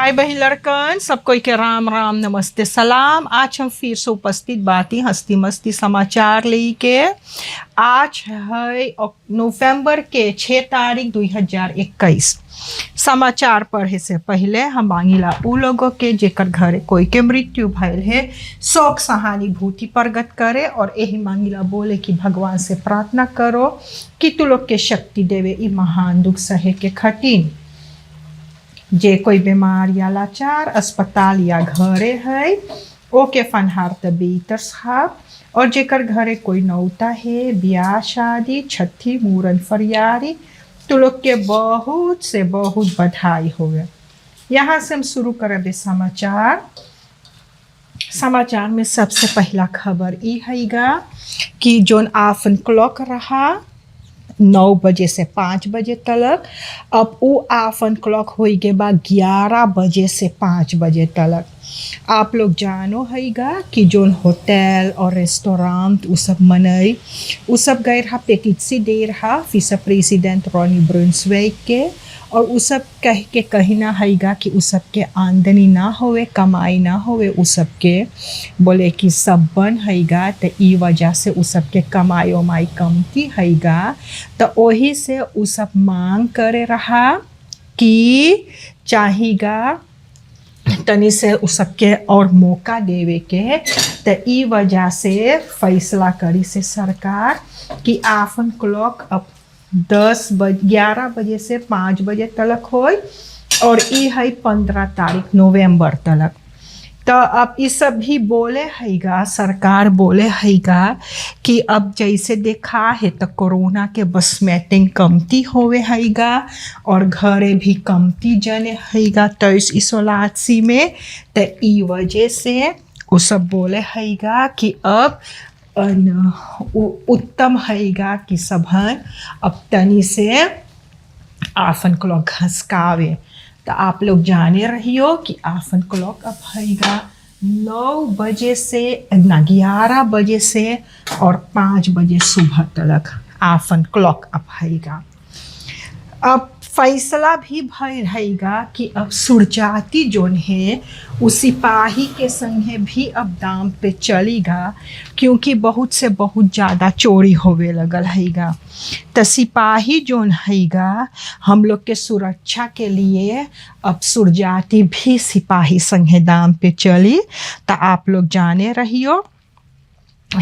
भाई बहन लड़कन सबको के राम राम नमस्ते सलाम। आज हम फिर से उपस्थित बाती हस्ती मस्ती समाचार लेके। आज है नवंबर के 6 तारीख 2021। समाचार पढ़े से पहले हम मांगिला उ लोगों के जेकर घरे कोई के मृत्यु भयल है शोक सहानुभूति प्रकट करे और यही मांगिला बोले कि भगवान से प्रार्थना करो कि तू लोग के शक्ति देवे ई महान दुख सहे के खटिन। जे कोई बीमार या लाचार अस्पताल या घरे है ओके फनहार तबीतर साहब और जेकर घरे कोई नौता है ब्याह शादी छठी मूरन फरियारी तो लोग के बहुत से बहुत बधाई होवे। यहाँ से हम शुरू करेंगे समाचार में सबसे पहला खबर ये हैगा कि जोन आफन क्लॉक रहा 9 बजे से 5 बजे तक अब वो आफन क्लॉक हो गए बा 11 बजे से 5 बजे तक। आप लोग जानो हैगा कि जोन होटल और रेस्टोरेंट वो सब मनई वो सब गए रहा पेटिसी दे रहा विस प्रेसिडेंट रॉनी ब्रुन्सविक के और वो सब कह के कहना हैगा कि उस सब के आमदनी ना होवे कमाई ना होवे उस सब के बोले कि सब बन हैगा तो ई वजह से उस सब के कमाई उमाई कमती हैगा तो वही से उस सब मांग करे रहा कि चाहिएगा तनी से उस सब के और मौका देवे के। तो ई वजह से फैसला करी से सरकार कि आफन क्लॉक अब 11 बजे से 5 बजे तक हो और ये है 15 तारीख नवंबर तक। तो अब ये सब भी बोले हैगा सरकार बोले हैगा कि अब जैसे देखा है तो कोरोना के बस मीटिंग कमती होवे हैगा और घरे भी कमती जने हैगा तो इस इsoलासी में तो ई वजह से वो सब बोले हैगा कि अब उत्तम हैगा कि सबन अब तनी से आफन क्लॉक घसकावे। तो आप लोग जाने रहियो कि आफन क्लॉक अब हैगा 9 बजे से 11 बजे से और 5 बजे सुबह तक आफन क्लॉक अब हैगा। अब फैसला भी भय रहेगा कि अब सुरजाती जोन है वो सिपाही के संगे भी अब दाम पे चलेगा क्योंकि बहुत से बहुत ज़्यादा चोरी होवे लगल हैगा। तो सिपाही जोन हैगा हम लोग के सुरक्षा के लिए अब सुरजाती भी सिपाही संगे दाम पे चली। तो आप लोग जाने रहियो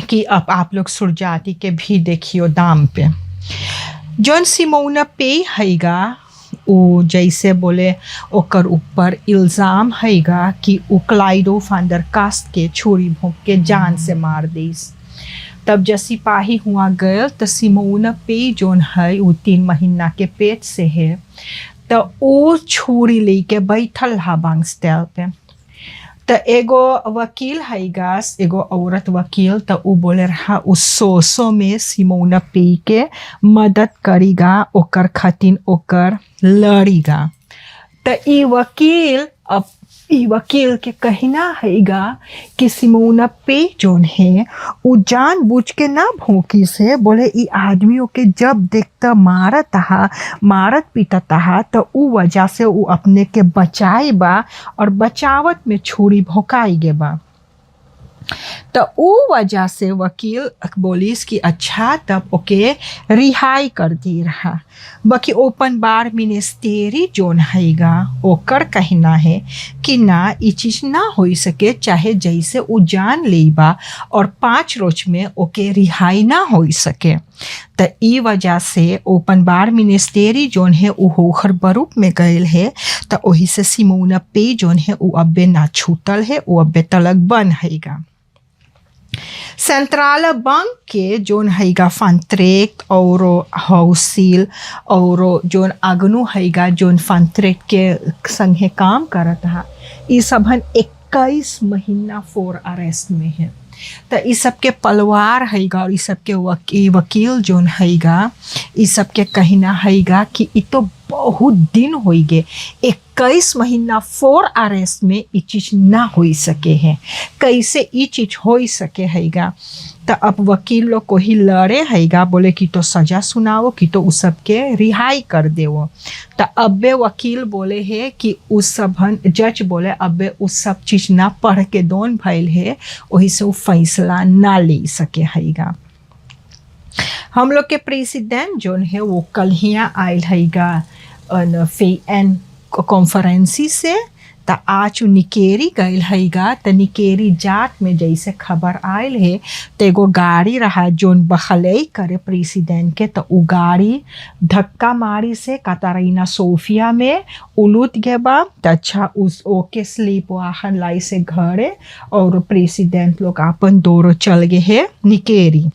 कि अब आप लोग सुरजाती के भी देखियो दाम पे। जॉन सिमोना पे हैगा वो जैसे बोले ओकर ऊपर इल्ज़ाम हैगा कि वो क्लाइडो फांडर कास्ट के छुरी भोंक के जान से मार दीस। तब जब सिपाही हुआ गए तो सिमोना पे जोन है वो 3 महीना के पेट से है तो वो छुरी लेके बैठल हा बांगस्टेल पे। तो एगो वकील हैगा एगो औरत वकील तो वो बोले रहा उस सोसो में सिमोना पे के मदद करेगा ओकर खातिन ओकर लड़ीगा। तो ई वकील के कहना हैगा कि सिमोना पे जोन है वो जानबूझ के ना भोंकी से बोले ई आदमियों के जब देखता मारत पीटत तो उ वजह से वो अपने के बचाए बा और बचावत में छुरी भोंकाई गे बा। तो वो वजह से वकील बोलिस कि अच्छा तब ओके रिहाई कर दी रहा। बाकी ओपन बार मिनिस्टेरी जोन हैगा ओकर कहना है कि ना ये चीज़ ना हो सके चाहे जैसे वो जान लेबा और 5 रोज में ओके रिहाई ना हो सके। तो ई वजह से ओपन बार मिनिस्टेरी जोन है वो होखर बरूप में गए है तो वही से सिमोना पे जोन है वो अब्बे ना छूटल है वो अब्बे तलक बन हैगा। सेंट्रल बैंक के जोन हैगा फंट्रेक्ट और हाउसिल और जोन अगनु हैगा जोन फंट्रेक्ट के संगे काम करता है ये सबन 21 महीना फॉर अरेस्ट में है। तो इस सब के पलवार हैगा और इस सब के वकील जोन हैगा इस सब के कहना हैगा कि ये तो बहुत दिन हो गए 21 महीना फॉर अरेस्ट में ये चीज़ ना हो सके है। कैसे ये चीज़ हो सके हैगा तो अब वकील लोग को ही लड़े हैगा, बोले कि तो सजा सुनाओ कि तो उस सब के रिहाई कर देवो। तो अबे वकील बोले है कि उस सब जज बोले अबे उस सब चीज ना पढ़ के दोन भइल है, वही से वो फैसला ना ले सके हैगा। हम लोग के प्रेसिडेंट जो है वो कल हिया आयल हैगा फेन कॉन्फ्रेंसी से, त आज निकेरी गईल हैगा। त निकेरी जाट में जैसे खबर आयल है त एगो गाड़ी रहा जोन बखलई करे प्रेसिडेंट के, तो उ गाड़ी धक्का मारी से कतारीना सोफिया में उलूट गए बा। त अच्छा उस ओके स्लीप वाहन लाई से घरे और प्रेसिडेंट लोग अपन दौड़ो चल गए है निकेरी।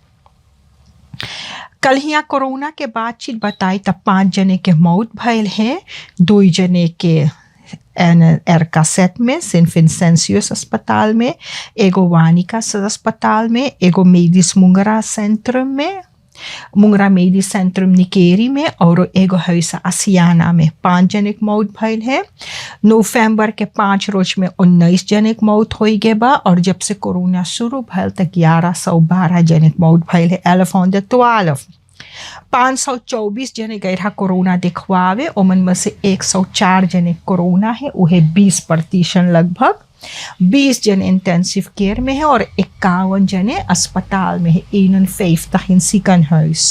कल हिया कोरोना के बातचीत बताई तब 5 जने के मौत भयल है, 2 जने के एरकासेट में सेंट विंसेंसियस अस्पताल में, एगो वानिका अस्पताल में, एगो मेडिस मुंगरा सेंट्रम में, मुंगरा मेडिस सेंट्रम निकेरी में और एगो हईसा असियाना में 5 जने के मौत भयल है। नवंबर के 5 रोज में 19 जने के मौत हो गए बा और जब से कोरोना शुरू भयल तक 1112 जने के मौत भयल है। 524 जने गए रहा कोरोना दिखवावे, ओमन में से 104 जने कोरोना है, उहे 20% लगभग। 20 जने इंटेंसिव केयर में है और 51 जने अस्पताल में है। 51 ziekenhuis।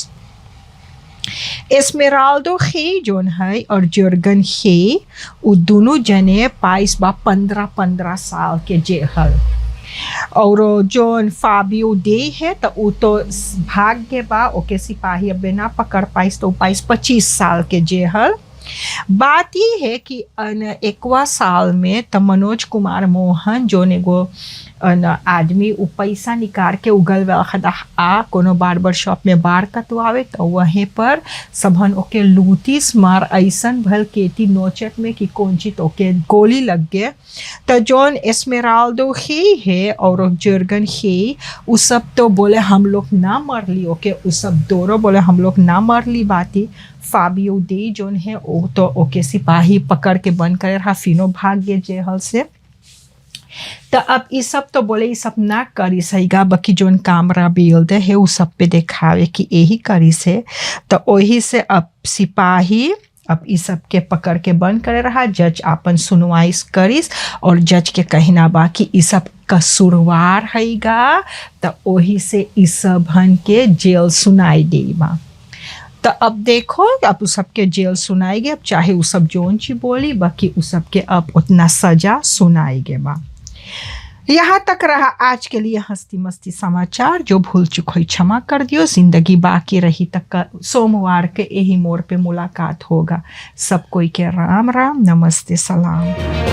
एस्मेराल्डो खे जोन है और जर्गन खे उ दोनों जने पाइस बा 15-15 साल के जेहल। और जोन फाबियो दे है तो वो तो भाग के बा, ओके सिपाही अब ना पकड़ पाइस तो पाइस 25 साल के जेहल। बात ये है कि 1वां साल में तो मनोज कुमार मोहन जोन एगो आदमी उ पैसा निकाल के उगल वखदा आ कोनो बार्बर शॉप में बार कटवावे तो वहीं पर सबहन ओके लूटिस मार ऐसन भल केती नोचत में कि कौन चीज ओके गोली लग गए। तो जोन एस्मेराल्डो खे है और जर्गन खे उ सब तो बोले हम लोग ना मर ली, ओके उ सब दोनों बोले हम लोग ना मर ली। बाती फाबियो दे जोन है वो तो ओके सिपाही पकड़ के बंद करे रहा, फिनो भाग गए जेहल से। तो अब ये सब तो बोले ये सब ना करी सहीगा, बाकी जोन कैमरा बिल्ड है वो सब पे दिखावे कि यही करी से। तो वही से अब सिपाही अब इस सब के पकड़ के बंद करे रहा, जज अपन सुनवाई करिस और जज के कहना बा कि इस सब कसूरवार हैगा, तो वही से इस सब हन के जेल सुनाई दे बा। तो अब देखो अब उस सब के जेल सुनाएगे, अब चाहे उस सब जोन ची बोली बाकी उस सब के अब उतना सजा सुनाएगे बा। यहाँ तक रहा आज के लिए हस्ती मस्ती समाचार। जो भूल चुक हुई क्षमा कर दियो, जिंदगी बाकी रही तक सोमवार के यही मोड़ पे मुलाकात होगा। सब कोई के राम राम, नमस्ते, सलाम।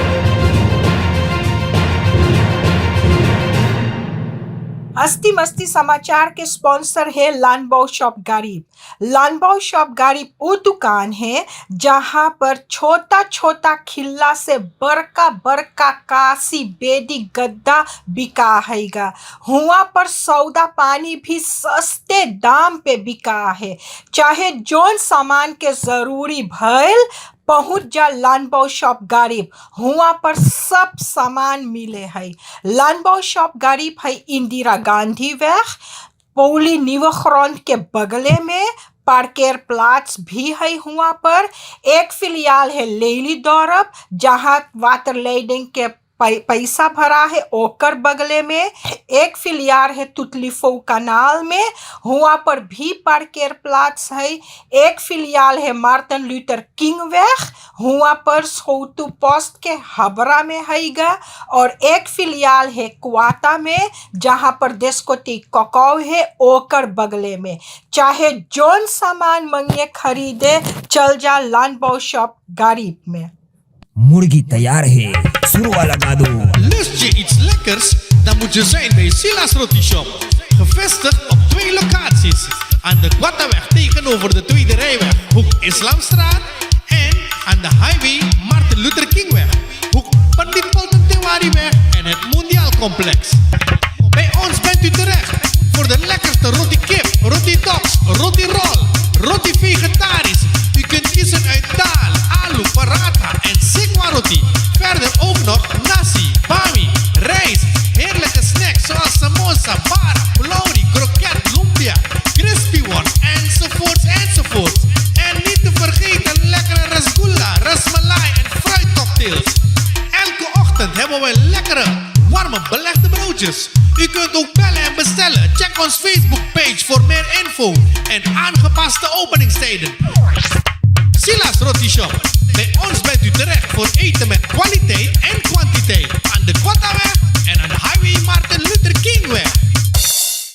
हस्ती मस्ती समाचार के स्पॉन्सर है लानबाओ शॉप गरीब। लानबाओ शॉप गरीब वो दुकान है जहां पर छोटा छोटा खिल्ला से बड़का बड़का कासी बेदी गद्दा बिका हैगा। हुआ पर सौदा पानी भी सस्ते दाम पे बिका है। चाहे जोन सामान के जरूरी भइल पहुंच जा लानबाओ शॉप गरीब, हुआ पर सब सामान मिले है। लानबाओ शॉप गरीब है इंदिरा गांधी वेग पौली निवख्रॉन के बगले में, पार्केर प्लाट्स भी है। हुआ पर एक फिलियाल है लेली दौरब जहां वाटर लेडिंग के पैसा भरा है, ओकर बगले में एक फिलियार है तुतलीफो कनाल में, हुआ पर भी पार्केर प्लाट्स है। एक फिलियाल है मार्टिन लूथर किंग वेग, हुआ पर सोतु पोस्ट के हबरा में हैगा, और एक फिलियाल है क्वाटा में जहां पर देस्कोटी कोकाव है ओकर बगले में। चाहे जोन सामान मंगे खरीदे चल जा लानबाओ शॉप गरीब में। मुर्गी तैयार है, शुरू वाला गा दो। Lust je iets lekkers? Dan moet je zijn bij Silas Roti Shop. Gevestigd op 2 locaties. Aan de Quattaweg tegenover de Tweede Rijweg, hoek Islamstraat. En aan de highway Martin Luther Kingweg, hoek Pandit Poltentewariweg en het Mondiaal Complex. Bij ons bent u terecht voor de lekkerste roti kip, roti dops, roti roll, roti vegetarisch. U kunt kiezen uit daal, alu, paratha en sikwa roti. Verder ook nog nasi, bami, rijst, heerlijke snacks zoals samosa, bara, pulauri, hebben we lekkere, warme belegde broodjes. U kunt ook bellen en bestellen. Check ons Facebook page voor meer info en aangepaste openingstijden. Silas Roti Shop. Bij ons bent u terecht voor eten met kwaliteit en kwantiteit.